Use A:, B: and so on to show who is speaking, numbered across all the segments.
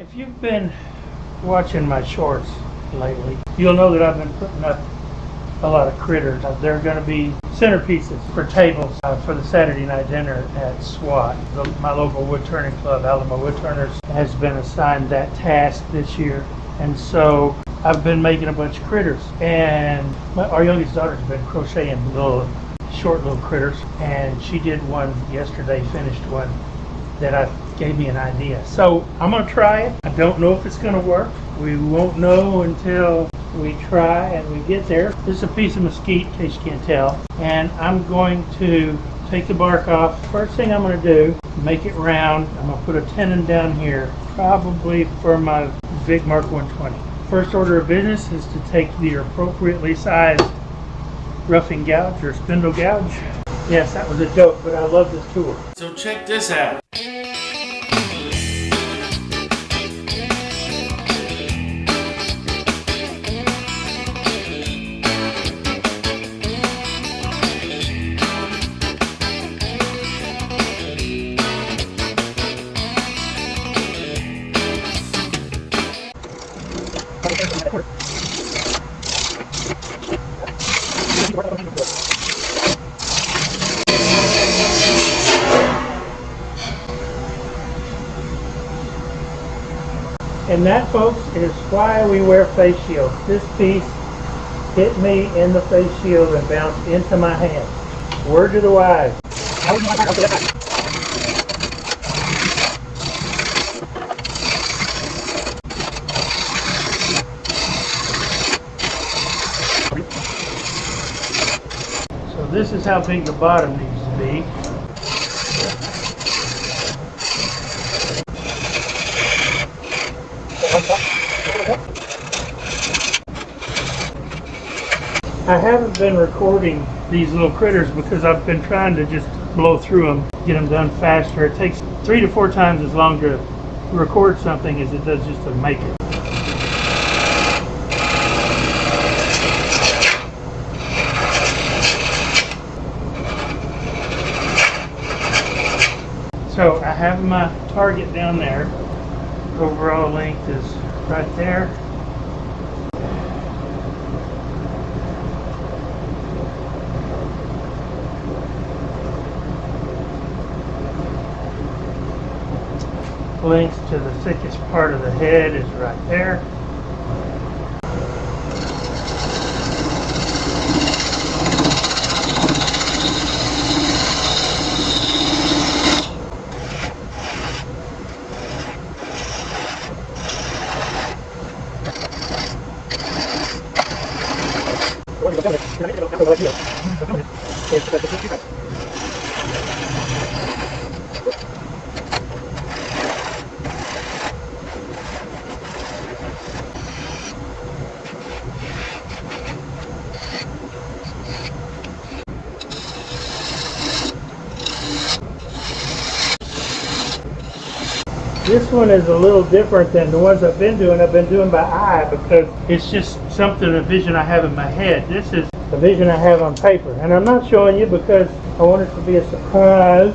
A: If you've been watching my shorts lately, you'll know that I've been putting up a lot of critters. They're going to be centerpieces for tables for the Saturday night dinner at SWAT. My local woodturning club, Alamo Woodturners, has been assigned that task this year. And so I've been making a bunch of critters. And our youngest daughter's been crocheting short little critters. And she did one yesterday, finished one that gave me an idea. So I'm going to try it. I don't know if it's going to work. We won't know until we try and we get there. This is a piece of mesquite, in case you can't tell. And I'm going to take the bark off. First thing I'm going to do, make it round. I'm going to put a tenon down here, probably for my Big Mark 120. First order of business is to take the appropriately sized roughing gouge or spindle gouge. Yes, that was a joke, but I love this tool. So check this out. And that, folks, is why we wear face shields. This piece hit me in the face shield and bounced into my hand. Word to the wise. So this is how big the bottom needs to be. I haven't been recording these little critters because I've been trying to just blow through them, get them done faster. It takes 3 to 4 times as long to record something as it does just to make it. So I have my target down there. Overall length is right there. Length to the thickest part of the head is right there. This one is a little different than the ones I've been doing. I've been doing by eye because it's just something, a vision I have in my head. This is a vision I have on paper. And I'm not showing you because I want it to be a surprise.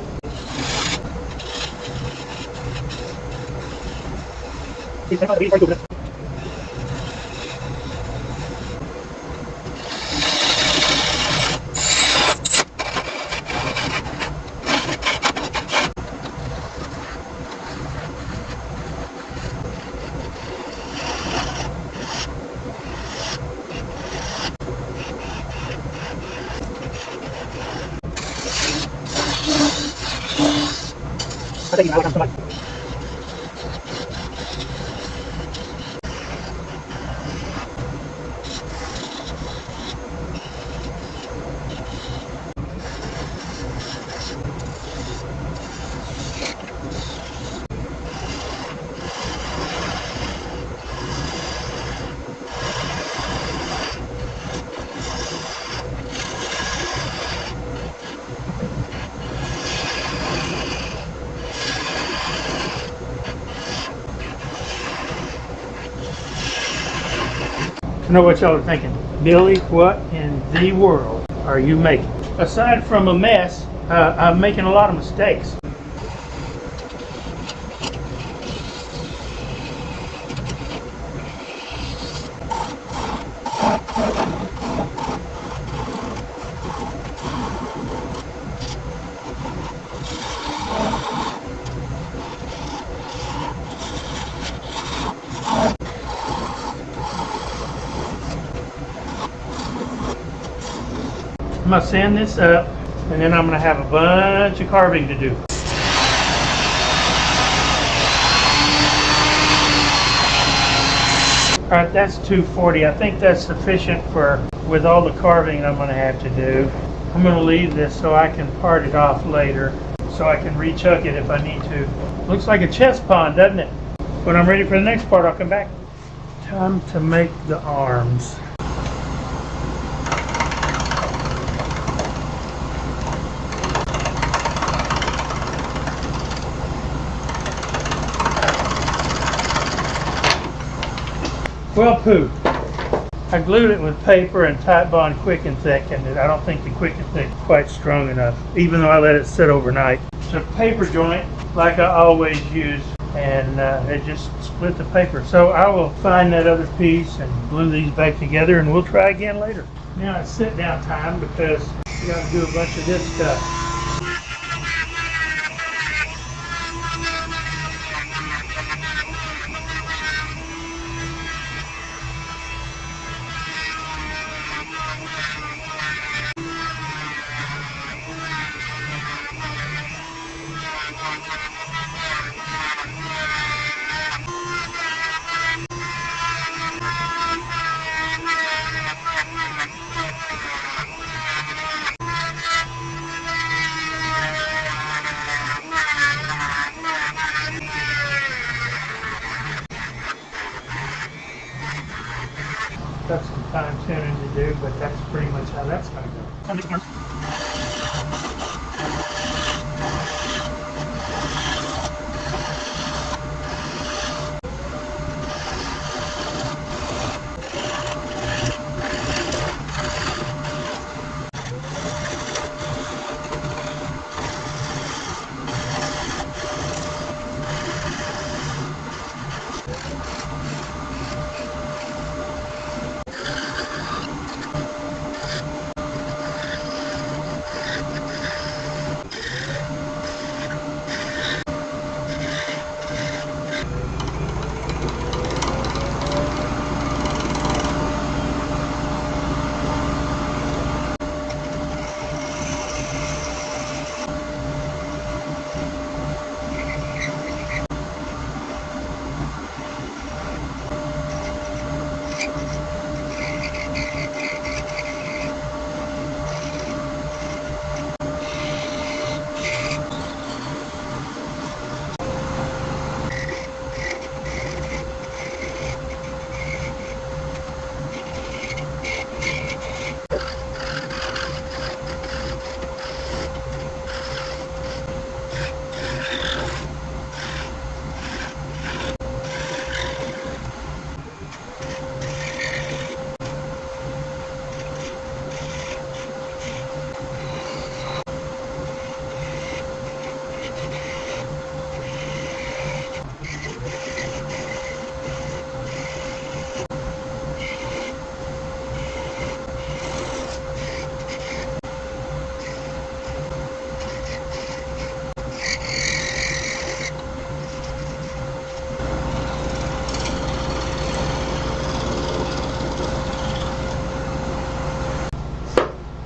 A: I know what y'all are thinking. Billy, what in the world are you making? Aside from a mess, I'm making a lot of mistakes. I'm going to sand this up, and then I'm going to have a bunch of carving to do. All right, that's 240. I think that's sufficient for with all the carving I'm going to have to do. I'm going to leave this so I can part it off later, so I can rechuck it if I need to. Looks like a chess pawn, doesn't it? When I'm ready for the next part, I'll come back. Time to make the arms. Well, poo. I glued it with paper and Type Bond Quick and Thick, and I don't think the Quick and Thick is quite strong enough, even though I let it sit overnight. It's a paper joint, like I always use, and it just split the paper. So I will find that other piece and glue these back together, and we'll try again later. Now it's sit down time because we got to do a bunch of this stuff. Got some fine tuning to do, but that's pretty much how that's going to go.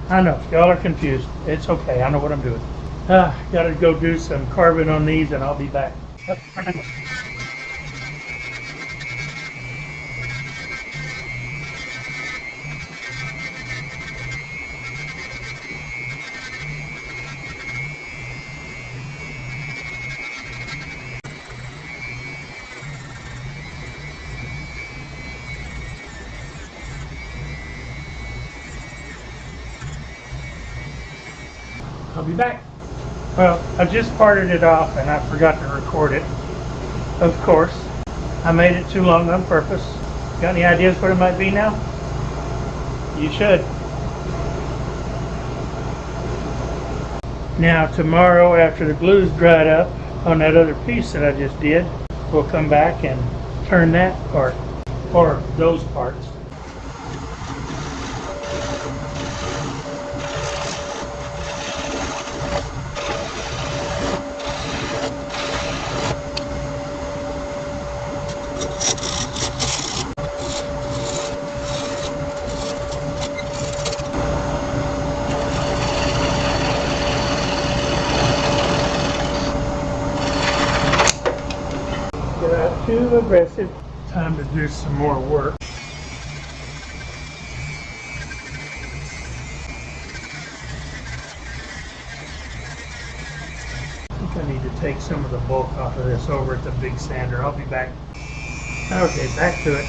A: I know, y'all are confused. It's okay, I know what I'm doing. Gotta go do some carving on these and I'll be back. I'll be back. Well, I just parted it off and I forgot to record it. Of course, I made it too long on purpose. Got any ideas what it might be now? You should. Now tomorrow, after the glue's dried up on that other piece that I just did, we'll come back and turn that part, or those parts. too aggressive. Time to do some more work. I think I need to take some of the bulk off of this over at the big sander. I'll be back. Okay, back to it.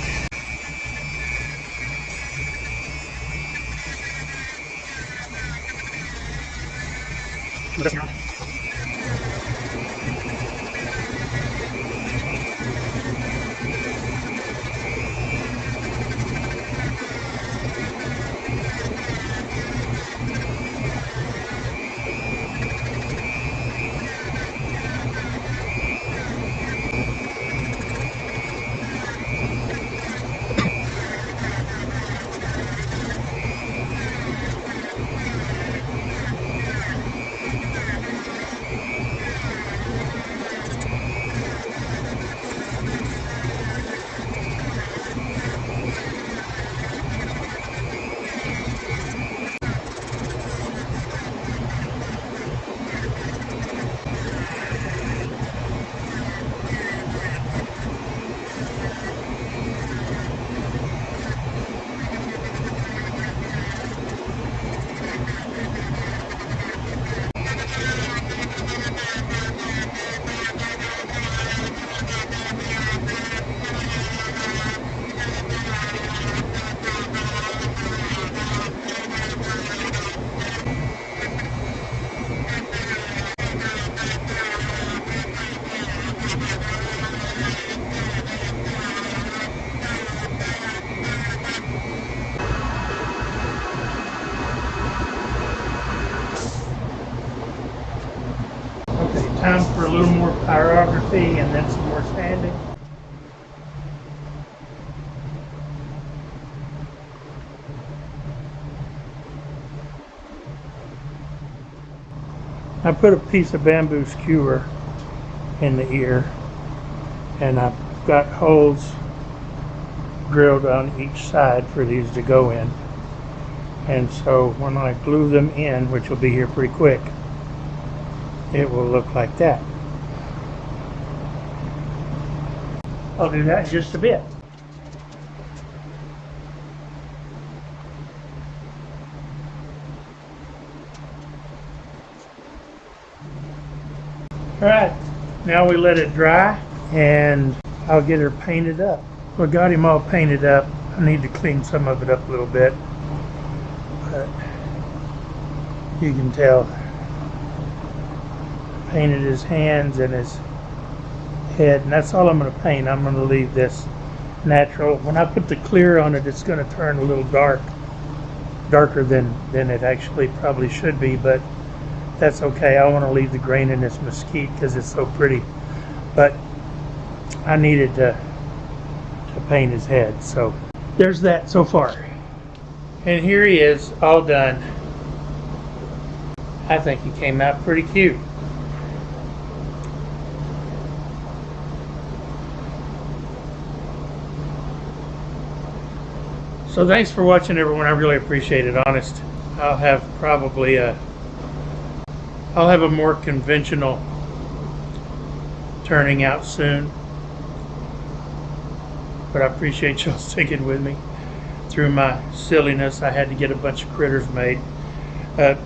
A: Time for a little more pyrography and then some more sanding. I put a piece of bamboo skewer in the ear, and I've got holes drilled on each side for these to go in. And so when I glue them in, which will be here pretty quick, it will look like that. I'll do that in just a bit. Alright, now we let it dry and I'll get her painted up. So I got him all painted up. I need to clean some of it up a little bit, but you can tell painted his hands and his head, and that's all I'm going to paint. I'm going to leave this natural. When I put the clear on it, it's going to turn a little darker than it actually probably should be, but that's okay. I want to leave the grain in this mesquite because it's so pretty, but I needed to paint his head. So there's that so far, and here he is all done. I think he came out pretty cute. So thanks for watching, everyone. I really appreciate it. Honest, I'll have probably a more conventional turning out soon, but I appreciate y'all sticking with me through my silliness. I had to get a bunch of critters made.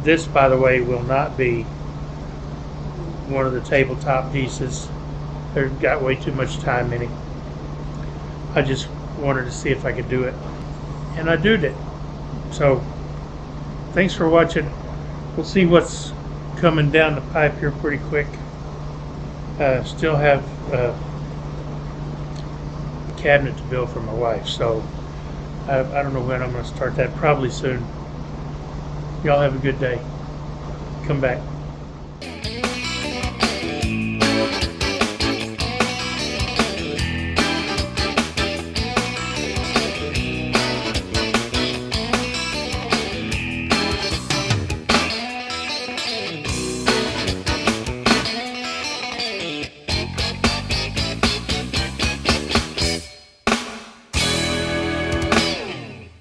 A: This, by the way, will not be one of the tabletop pieces. They've got way too much time in it. I just wanted to see if I could do it, and I did it. So thanks for watching. We'll see what's coming down the pipe here pretty quick. Still have a cabinet to build for my wife, so I don't know when I'm going to start that. Probably soon. Y'all have a good day. Come back.